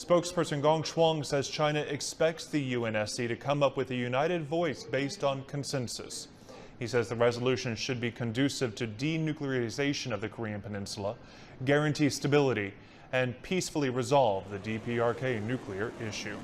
Spokesperson Gong Chuang says China expects the UNSC to come up with a united voice based on consensus. He says the resolution should be conducive to denuclearization of the Korean Peninsula, guarantee stability, and peacefully resolve the DPRK nuclear issue.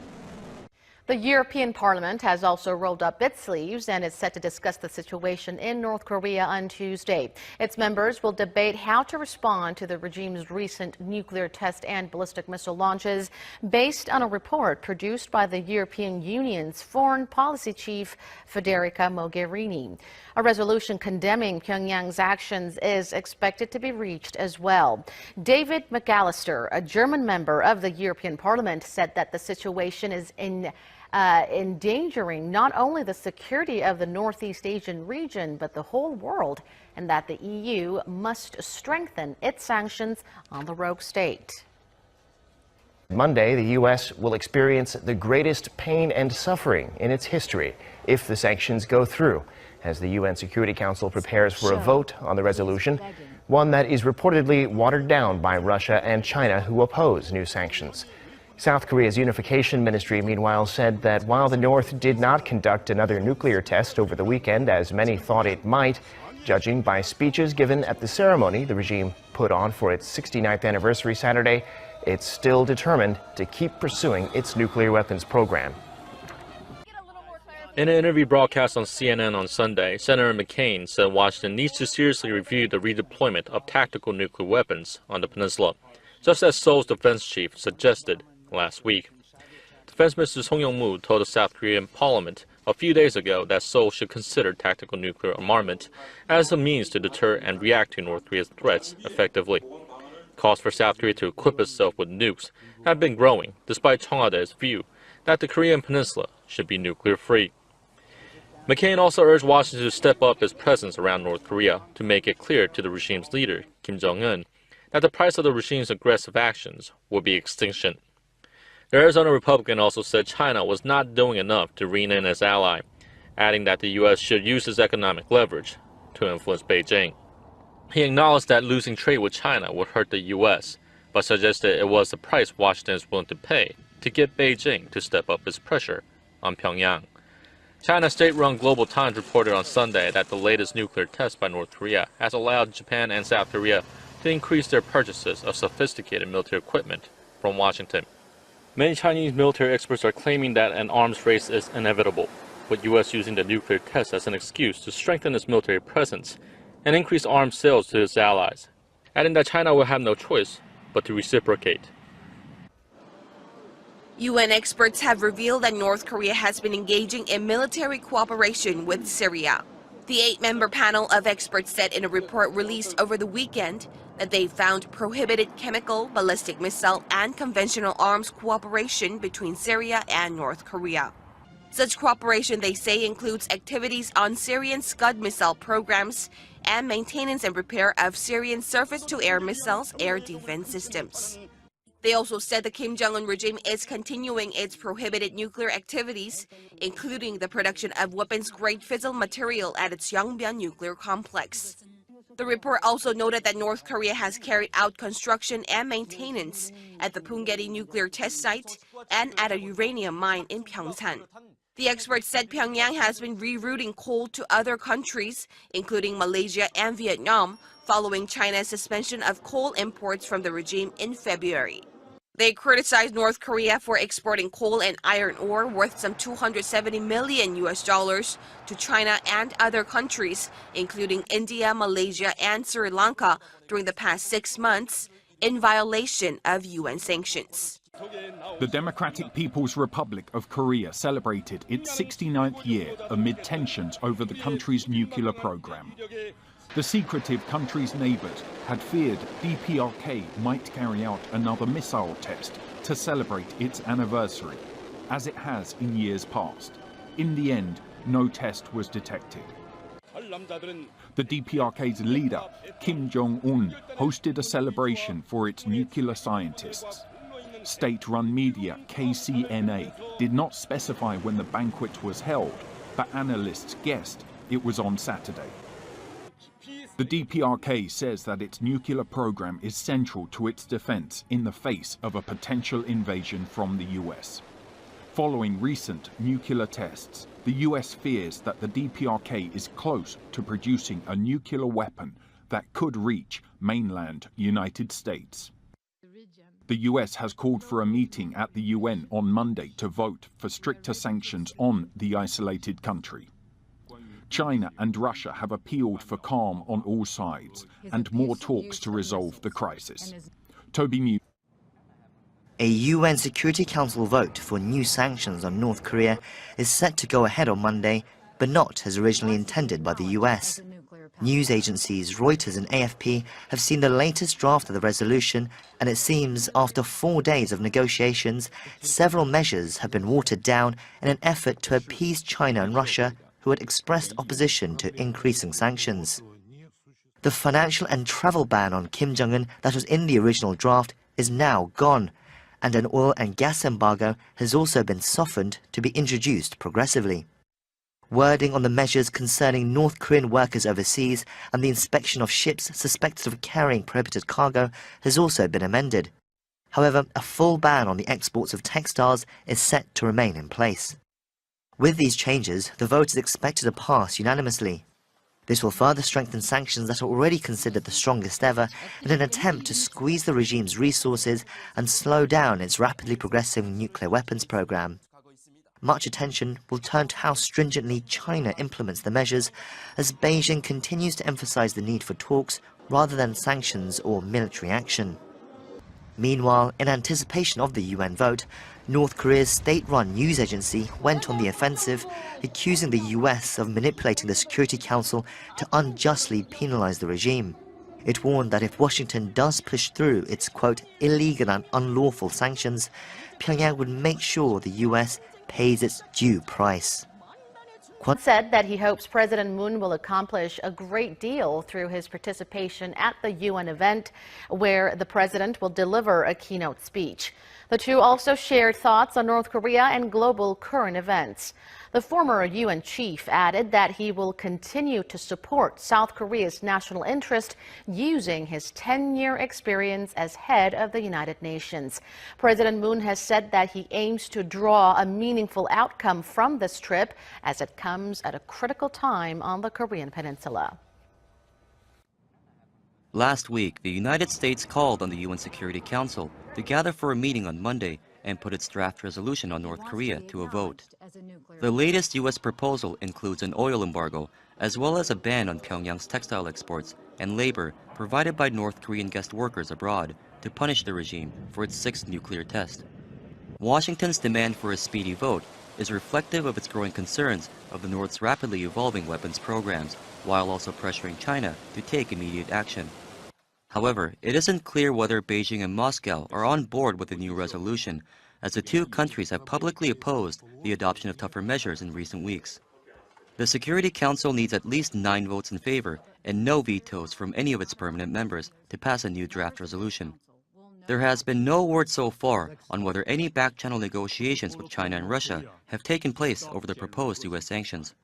The European Parliament has also rolled up its sleeves and is set to discuss the situation in North Korea on Tuesday. Its members will debate how to respond to the regime's recent nuclear test and ballistic missile launches based on a report produced by the European Union's foreign policy chief, Federica Mogherini. A resolution condemning Pyongyang's actions is expected to be reached as well. David McAllister, a German member of the European Parliament, said that the situation is endangering not only the security of the Northeast Asian region, but the whole world, and that the EU must strengthen its sanctions on the rogue state. Monday, the U.S. will experience the greatest pain and suffering in its history if the sanctions go through, as the UN Security Council prepares for a vote on the resolution, one that is reportedly watered down by Russia and China, who oppose new sanctions. South Korea's unification ministry, meanwhile, said that while the North did not conduct another nuclear test over the weekend, as many thought it might, judging by speeches given at the ceremony the regime put on for its 69th anniversary Saturday, it's still determined to keep pursuing its nuclear weapons program. In an interview broadcast on CNN on Sunday, Senator McCain said Washington needs to seriously review the redeployment of tactical nuclear weapons on the peninsula, just as Seoul's defense chief suggested last week. Defense Minister Song Yong-moo told the South Korean parliament a few days ago that Seoul should consider tactical nuclear armament as a means to deter and react to North Korea's threats effectively. Calls for South Korea to equip itself with nukes have been growing, despite Cheong Ha-dae's view that the Korean peninsula should be nuclear-free. McCain also urged Washington to step up its presence around North Korea to make it clear to the regime's leader, Kim Jong-un, that the price of the regime's aggressive actions will be extinction. The Arizona Republican also said China was not doing enough to rein in its ally, adding that the U.S. should use its economic leverage to influence Beijing. He acknowledged that losing trade with China would hurt the U.S., but suggested it was the price Washington is willing to pay to get Beijing to step up its pressure on Pyongyang. China's state-run Global Times reported on Sunday that the latest nuclear test by North Korea has allowed Japan and South Korea to increase their purchases of sophisticated military equipment from Washington. Many Chinese military experts are claiming that an arms race is inevitable, with U.S. using the nuclear test as an excuse to strengthen its military presence and increase arms sales to its allies, adding that China will have no choice but to reciprocate. UN experts have revealed that North Korea has been engaging in military cooperation with Syria. The 8-member panel of experts said in a report released over the weekend that they found prohibited chemical, ballistic missile, and conventional arms cooperation between Syria and North Korea. Such cooperation, they say, includes activities on Syrian Scud missile programs and maintenance and repair of Syrian surface-to-air missiles air defense systems. They also said the Kim Jong-un regime is continuing its prohibited nuclear activities, including the production of weapons-grade fissile material at its Yongbyon nuclear complex. The report also noted that North Korea has carried out construction and maintenance at the Punggye-ri nuclear test site and at a uranium mine in Pyeongsan. The experts said Pyongyang has been rerouting coal to other countries, including Malaysia and Vietnam, following China's suspension of coal imports from the regime in February. They criticized North Korea for exporting coal and iron ore worth some $270 million to China and other countries, including India, Malaysia, and Sri Lanka during the past 6 months, in violation of UN sanctions. The Democratic People's Republic of Korea celebrated its 69th year amid tensions over the country's nuclear program. The secretive country's neighbors had feared DPRK might carry out another missile test to celebrate its anniversary, as it has in years past. In the end, no test was detected. The DPRK's leader, Kim Jong-un, hosted a celebration for its nuclear scientists. State-run media KCNA did not specify when the banquet was held, but analysts guessed it was on Saturday. The DPRK says that its nuclear program is central to its defense in the face of a potential invasion from the US. Following recent nuclear tests, the US fears that the DPRK is close to producing a nuclear weapon that could reach mainland United States. The US has called for a meeting at the UN on Monday to vote for stricter sanctions on the isolated country. China and Russia have appealed for calm on all sides and more talks to resolve the crisis. Toby News. A UN Security Council vote for new sanctions on North Korea is set to go ahead on Monday, but not as originally intended by the US. News agencies Reuters and AFP have seen the latest draft of the resolution, and it seems after 4 days of negotiations, several measures have been watered down in an effort to appease China and Russia, who had expressed opposition to increasing sanctions. The financial and travel ban on Kim Jong-un that was in the original draft is now gone, and an oil and gas embargo has also been softened to be introduced progressively. Wording on the measures concerning North Korean workers overseas and the inspection of ships suspected of carrying prohibited cargo has also been amended. However, a full ban on the exports of textiles is set to remain in place. With these changes, the vote is expected to pass unanimously. This will further strengthen sanctions that are already considered the strongest ever in an attempt to squeeze the regime's resources and slow down its rapidly progressing nuclear weapons program. Much attention will turn to how stringently China implements the measures, as Beijing continues to emphasize the need for talks rather than sanctions or military action. Meanwhile, in anticipation of the UN vote, North Korea's state-run news agency went on the offensive, accusing the US of manipulating the Security Council to unjustly penalize the regime. It warned that if Washington does push through its, quote, illegal and unlawful sanctions, Pyongyang would make sure the US pays its due price. Said that he hopes President Moon will accomplish a great deal through his participation at the UN event, where the president will deliver a keynote speech. The two also shared thoughts on North Korea and global current events. The former UN chief added that he will continue to support South Korea's national interest using his 10-year experience as head of the United Nations. President Moon has said that he aims to draw a meaningful outcome from this trip as it comes at a critical time on the Korean Peninsula. Last week, the United States called on the UN Security Council to gather for a meeting on Monday and put its draft resolution on North Korea to a vote. The latest U.S. proposal includes an oil embargo, as well as a ban on Pyongyang's textile exports and labor provided by North Korean guest workers abroad to punish the regime for its 6th nuclear test. Washington's demand for a speedy vote is reflective of its growing concerns of the North's rapidly evolving weapons programs, while also pressuring China to take immediate action. However, it isn't clear whether Beijing and Moscow are on board with the new resolution, as the two countries have publicly opposed the adoption of tougher measures in recent weeks. The Security Council needs at least 9 votes in favor and no vetoes from any of its permanent members to pass a new draft resolution. There has been no word so far on whether any back-channel negotiations with China and Russia have taken place over the proposed U.S. sanctions.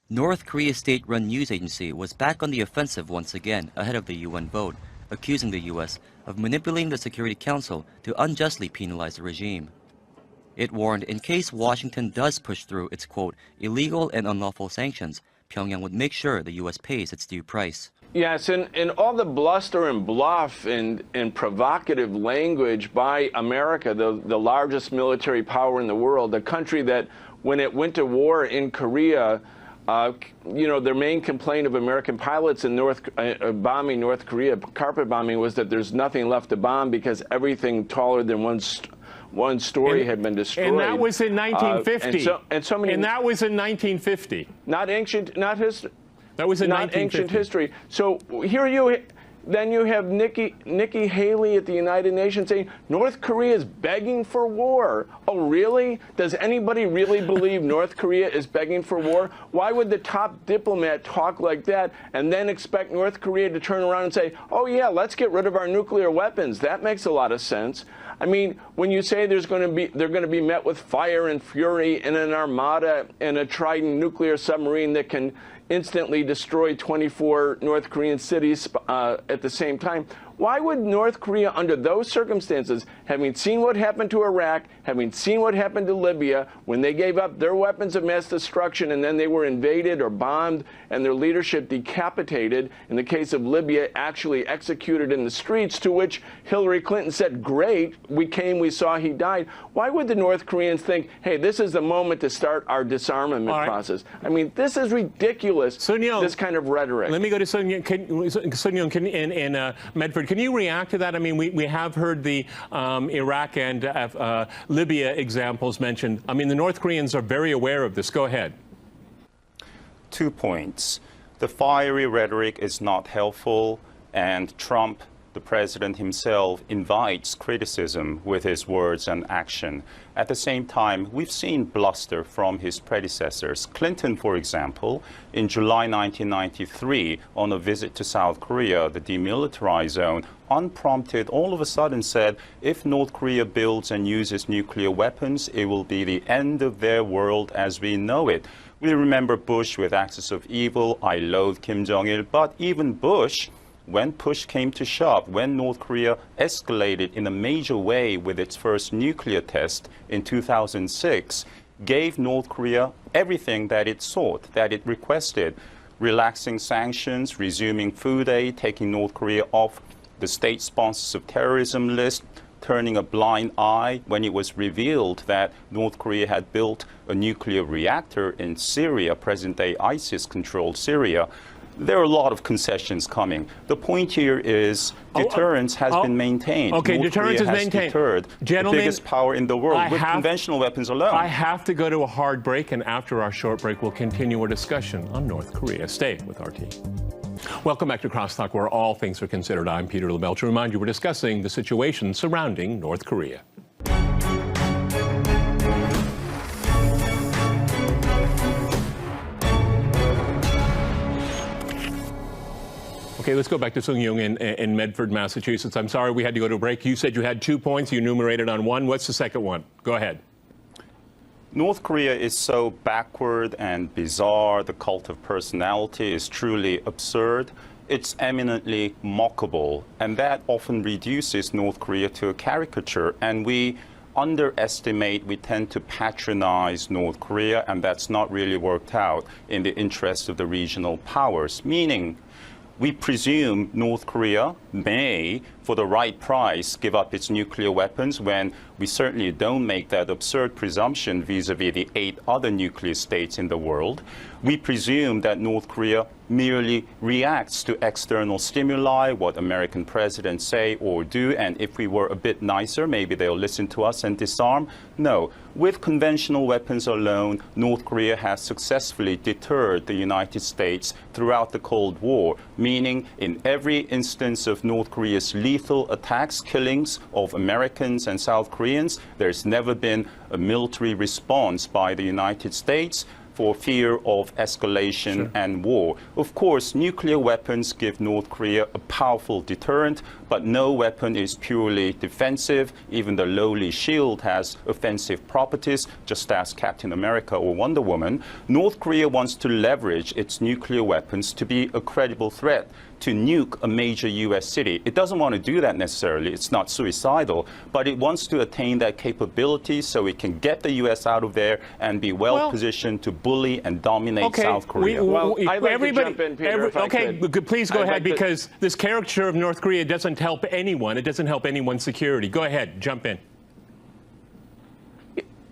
North Korea's state-run news agency was back on the offensive once again ahead of the UN vote, accusing the U.S. of manipulating the Security Council to unjustly penalize the regime. It warned in case Washington does push through its, quote, illegal and unlawful sanctions, Pyongyang would make sure the U.S. pays its due price. Yes, and all the bluster and bluff and provocative language by America, the largest military power in the world, the country that, when it went to war in Korea, their main complaint of American pilots in bombing North Korea, carpet bombing, was that there's nothing left to bomb because everything taller than one story had been destroyed. And that was in 1950. And that was in 1950. Not ancient, not history. That was in not 1950. ancient history. So here you have Nikki Haley at the United Nations saying North Korea is begging for war. Oh, really? Does anybody really believe North Korea is begging for war? Why would the top diplomat talk like that and then expect North Korea to turn around and say, oh yeah, let's get rid of our nuclear weapons? That makes a lot of sense. I mean, when you say they're going to be met with fire and fury and an armada and a Trident nuclear submarine that can instantly destroy 24 North Korean cities at the same time, why would North Korea, under those circumstances, having seen what happened to Iraq, having seen what happened to Libya, when they gave up their weapons of mass destruction and then they were invaded or bombed and their leadership decapitated, in the case of Libya, actually executed in the streets, to which Hillary Clinton said, great, we came, we saw, he died. Why would the North Koreans think, hey, this is the moment to start our disarmament process? I mean, this is ridiculous, this kind of rhetoric. Let me go to Sun Young and Medford. Can you react to that? I mean, we have heard the Iraq and Libya examples mentioned. I mean, the North Koreans are very aware of this. Go ahead. 2 points. The fiery rhetoric is not helpful, and Trump, the president himself, invites criticism with his words and action. At the same time, we've seen bluster from his predecessors. Clinton, for example, in July 1993, on a visit to South Korea, the demilitarized zone, unprompted, all of a sudden said, if North Korea builds and uses nuclear weapons, it will be the end of their world as we know it. We remember Bush with Axis of Evil, I loathe Kim Jong-il, but even Bush, when push came to shove, when North Korea escalated in a major way with its first nuclear test in 2006, gave North Korea everything that it sought, that it requested, relaxing sanctions, resuming food aid, taking North Korea off the state sponsors of terrorism list, turning a blind eye when it was revealed that North Korea had built a nuclear reactor in Syria, present-day ISIS-controlled Syria. There are a lot of concessions coming. The point here is deterrence has been maintained. Okay, North deterrence Korea is has maintained. Deterred Gentlemen, the biggest power in the world with conventional weapons alone. I have to go to a hard break, and after our short break, we'll continue our discussion on North Korea. Stay with RT. Welcome back to Crosstalk, where all things are considered. I'm Peter LaBelle. To remind you, we're discussing the situation surrounding North Korea. Okay, let's go back to Sung Young in Medford, Massachusetts. I'm sorry we had to go to a break. You said you had 2 points. You enumerated on one. What's the second one? Go ahead. North Korea is so backward and bizarre. The cult of personality is truly absurd. It's eminently mockable, and that often reduces North Korea to a caricature. And we underestimate, we tend to patronize North Korea, and that's not really worked out in the interest of the regional powers, meaning we presume North Korea may, for the right price, give up its nuclear weapons, when we certainly don't make that absurd presumption vis-a-vis the 8 other nuclear states in the world. We presume that North Korea merely reacts to external stimuli, what American presidents say or do, and if we were a bit nicer, maybe they'll listen to us and disarm. No. With conventional weapons alone, North Korea has successfully deterred the United States throughout the Cold War, meaning in every instance of North Korea's lethal attacks, killings of Americans and South Koreans, there's never been a military response by the United States for fear of escalation and war. Of course, nuclear weapons give North Korea a powerful deterrent, but no weapon is purely defensive. Even the lowly shield has offensive properties, just as Captain America or Wonder Woman. North Korea wants to leverage its nuclear weapons to be a credible threat, to nuke a major U.S. city. It doesn't want to do that necessarily. It's not suicidal, but it wants to attain that capability so it can get the U.S. out of there and be well positioned to bully and dominate South Korea. I'd like to jump in, Peter, if I could. Please go ahead, because this caricature of North Korea doesn't help anyone. It doesn't help anyone's security. Go ahead, jump in.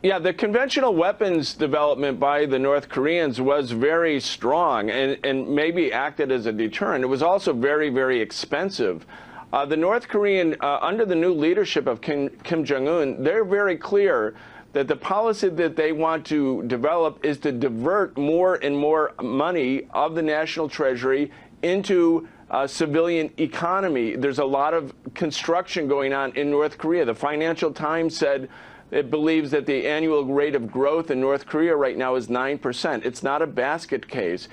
Yeah, the conventional weapons development by the North Koreans was very strong and maybe acted as a deterrent. It was also very, very expensive. The North Korean, under the new leadership of Kim Jong-un, they're very clear that the policy that they want to develop is to divert more and more money of the national treasury into civilian economy. There's a lot of construction going on in North Korea. The Financial Times said It believes that the annual rate of growth in North Korea right now is 9%. It's not a basket case.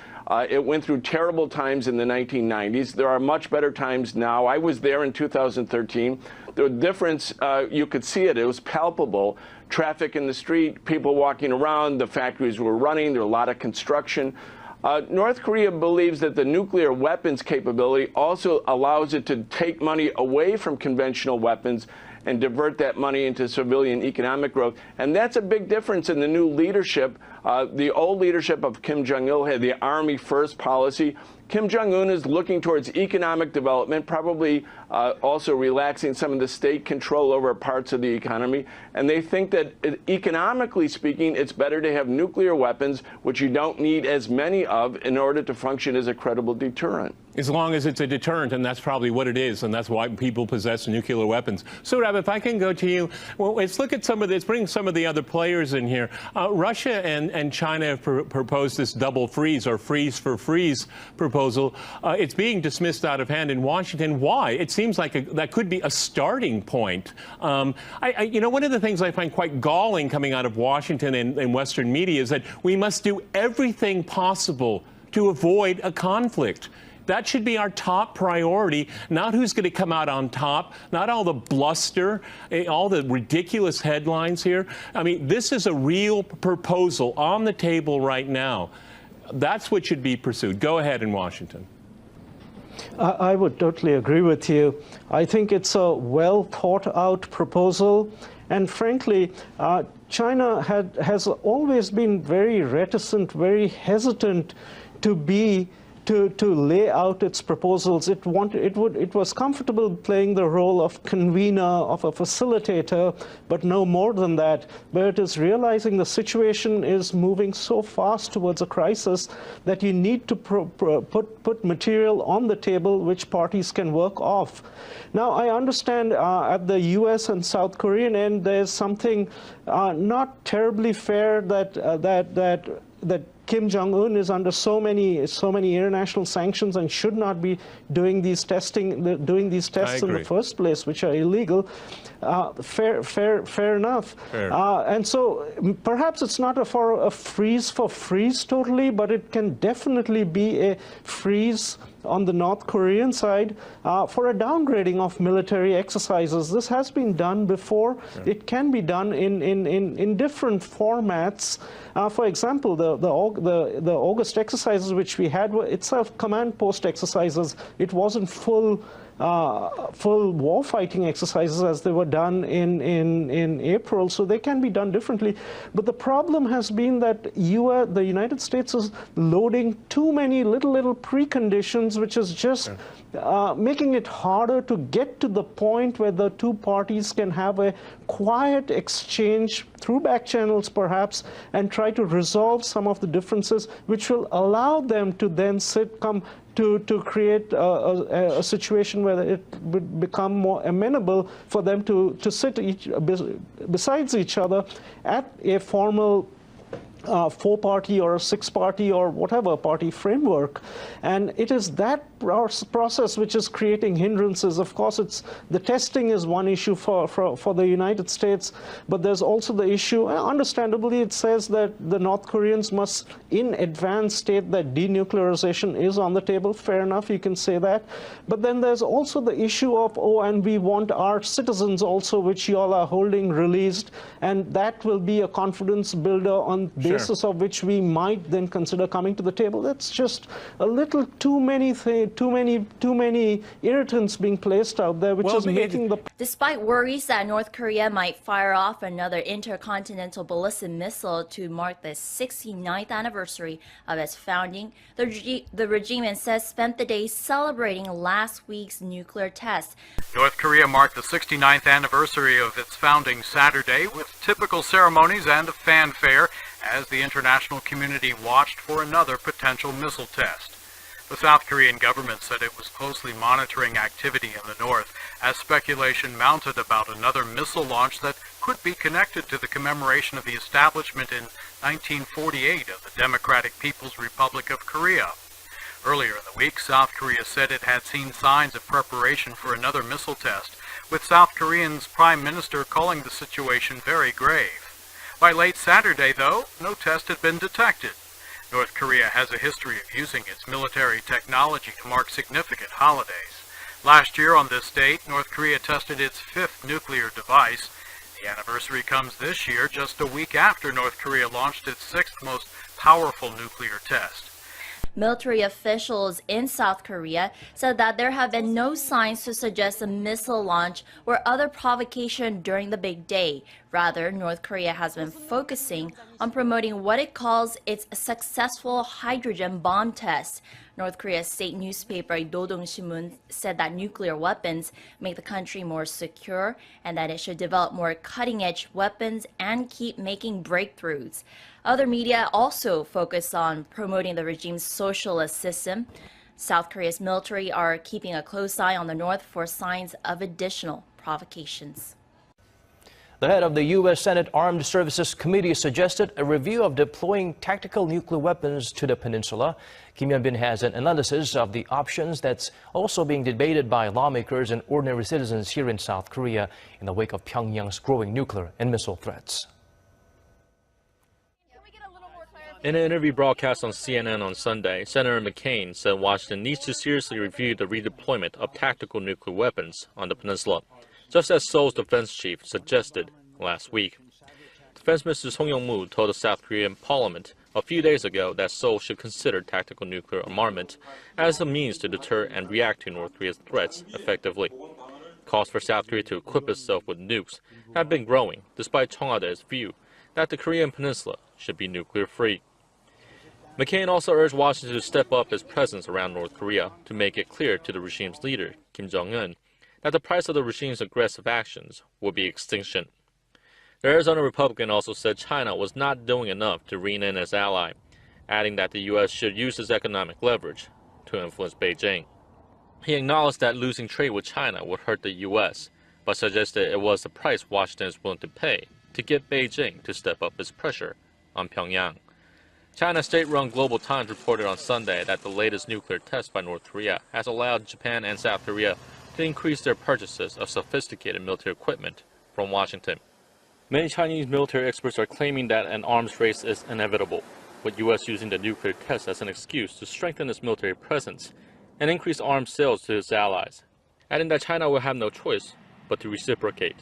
It went through terrible times in the 1990s. There are much better times now. I was there in 2013. The difference, you could see it. It was palpable. Traffic in the street, people walking around, the factories were running, there were a lot of construction. North Korea believes that the nuclear weapons capability also allows it to take money away from conventional weapons and divert that money into civilian economic growth. And that's a big difference in the new leadership. The old leadership of Kim Jong-il had the Army First policy. Kim Jong-un is looking towards economic development, probably also relaxing some of the state control over parts of the economy. And they think that economically speaking, it's better to have nuclear weapons, which you don't need as many of in order to function as a credible deterrent. As long as it's a deterrent, and that's probably what it is, and that's why people possess nuclear weapons. So, Rab, if I can go to you, well, let's look at some of this, bring some of the other players in here. Russia and China have proposed this double freeze or freeze for freeze proposal. It's being dismissed out of hand in Washington. Why? It seems like that could be a starting point. You know, one of the things I find quite galling coming out of Washington and Western media is that we must do everything possible to avoid a conflict. That should be our top priority, not who's going to come out on top, not all the bluster, all the ridiculous headlines here. I mean, this is a real proposal on the table right now. That's what should be pursued. Go ahead in Washington. I would totally agree with you. I think it's a well thought out proposal. And frankly, China has always been very reticent, very hesitant to lay out its proposals. It was comfortable playing the role of convener, of a facilitator, but no more than that. But it is realizing the situation is moving so fast towards a crisis that you need to put material on the table which parties can work off. Now, I understand at the U.S. and South Korean end, there's something not terribly fair that Kim Jong-un is under so many international sanctions and should not be doing these tests in the first place, which are illegal. Fair enough. And so perhaps it's not for a freeze for freeze totally, but it can definitely be a freeze on the North Korean side for a downgrading of military exercises. This has been done before. Sure. It can be done in different formats. For example, the August exercises which we had were itself command post exercises. It wasn't full war fighting exercises as they were done in April, so they can be done differently. But the problem has been that the United States is loading too many little preconditions, which is just making it harder to get to the point where the two parties can have a quiet exchange through back channels perhaps and try to resolve some of the differences, which will allow them to then to create a situation where it would become more amenable for them to sit besides each other at a formal four-party or a six-party or whatever party framework. And it is that process which is creating hindrances. Of course, the testing is one issue for the United States, but there's also the issue, understandably, it says that the North Koreans must in advance state that denuclearization is on the table. Fair enough, you can say that. But then there's also the issue of, and we want our citizens also, which you all are holding, released, and that will be a confidence builder on the basis of which we might then consider coming to the table. That's just a little too many irritants being placed out there, which is making the... Despite worries that North Korea might fire off another intercontinental ballistic missile to mark the 69th anniversary of its founding, the regime instead spent the day celebrating last week's nuclear test. North Korea marked the 69th anniversary of its founding Saturday with typical ceremonies and a fanfare as the international community watched for another potential missile test. The South Korean government said it was closely monitoring activity in the north as speculation mounted about another missile launch that could be connected to the commemoration of the establishment in 1948 of the Democratic People's Republic of Korea. Earlier in the week, South Korea said it had seen signs of preparation for another missile test with South Korean's Prime Minister calling the situation very grave. By late Saturday, though, no test had been detected. North Korea has a history of using its military technology to mark significant holidays. Last year on this date, North Korea tested its 5th nuclear device. The anniversary comes this year just a week after North Korea launched its 6th most powerful nuclear test. Military officials in South Korea said that there have been no signs to suggest a missile launch or other provocation during the big day. Rather, North Korea has been focusing on promoting what it calls its successful hydrogen bomb test. North Korea's state newspaper Dodong Sinmun said that nuclear weapons make the country more secure and that it should develop more cutting-edge weapons and keep making breakthroughs. Other media also focus on promoting the regime's socialist system. South Korea's military are keeping a close eye on the north for signs of additional provocations. The head of the U.S. Senate Armed Services Committee suggested a review of deploying tactical nuclear weapons to the peninsula. Kim Hyun-bin has an analysis of the options that's also being debated by lawmakers and ordinary citizens here in South Korea in the wake of Pyongyang's growing nuclear and missile threats. In an interview broadcast on CNN on Sunday, Senator McCain said Washington needs to seriously review the redeployment of tactical nuclear weapons on the peninsula, just as Seoul's defense chief suggested last week. Defense Minister Song Yong-moo told the South Korean parliament a few days ago that Seoul should consider tactical nuclear armament as a means to deter and react to North Korea's threats effectively. Calls for South Korea to equip itself with nukes have been growing, despite Cheong Ha-dae's view that the Korean peninsula should be nuclear-free. McCain also urged Washington to step up its presence around North Korea to make it clear to the regime's leader, Kim Jong-un, that the price of the regime's aggressive actions will be extinction. The Arizona Republican also said China was not doing enough to rein in its ally, adding that the U.S. should use its economic leverage to influence Beijing. He acknowledged that losing trade with China would hurt the U.S., but suggested it was the price Washington is willing to pay to get Beijing to step up its pressure on Pyongyang. China's state-run Global Times reported on Sunday that the latest nuclear test by North Korea has allowed Japan and South Korea to increase their purchases of sophisticated military equipment from Washington. Many Chinese military experts are claiming that an arms race is inevitable, with U.S. using the nuclear test as an excuse to strengthen its military presence and increase arms sales to its allies, adding that China will have no choice but to reciprocate.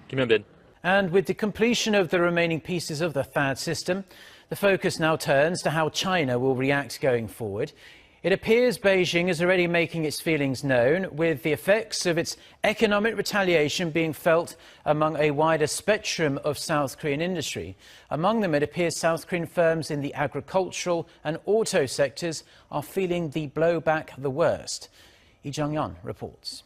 Kim Hyun-bin. And with the completion of the remaining pieces of the THAAD system, the focus now turns to how China will react going forward. It appears Beijing is already making its feelings known, with the effects of its economic retaliation being felt among a wider spectrum of South Korean industry. Among them, it appears South Korean firms in the agricultural and auto sectors are feeling the blowback the worst. Lee Jung-yeon reports.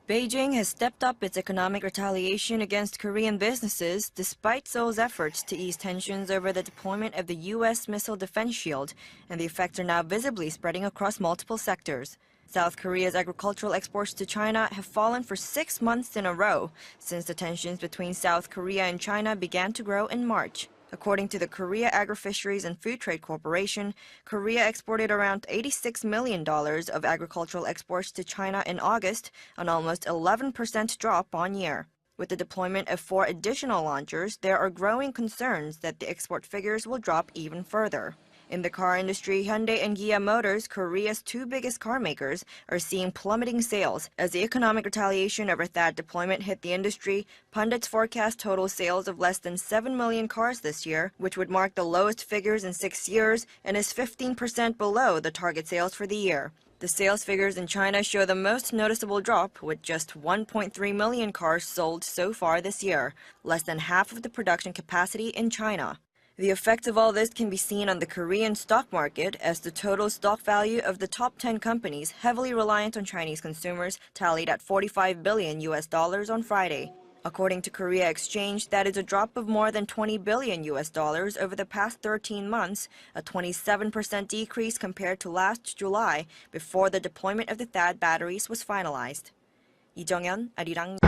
Beijing has stepped up its economic retaliation against Korean businesses despite Seoul's efforts to ease tensions over the deployment of the U.S. missile defense shield, and the effects are now visibly spreading across multiple sectors. South Korea's agricultural exports to China have fallen for 6 months in a row since the tensions between South Korea and China began to grow in March. According to the Korea Agri-Fisheries and Food Trade Corporation, Korea exported around $86 million of agricultural exports to China in August, an almost 11% drop on year. With the deployment of 4 additional launchers, there are growing concerns that the export figures will drop even further. In the car industry, Hyundai and Kia Motors, Korea's 2 biggest car makers, are seeing plummeting sales. As the economic retaliation over THAAD deployment hit the industry, pundits forecast total sales of less than 7 million cars this year, which would mark the lowest figures in 6 years and is 15% below the target sales for the year. The sales figures in China show the most noticeable drop, with just 1.3 million cars sold so far this year, less than half of the production capacity in China. The effect of all this can be seen on the Korean stock market, as the total stock value of the top 10 companies heavily reliant on Chinese consumers tallied at $45 billion on Friday. According to Korea Exchange, that is a drop of more than $20 billion over the past 13 months, a 27% decrease compared to last July, before the deployment of the THAAD batteries was finalized. Lee Jung-yeon, Arirang.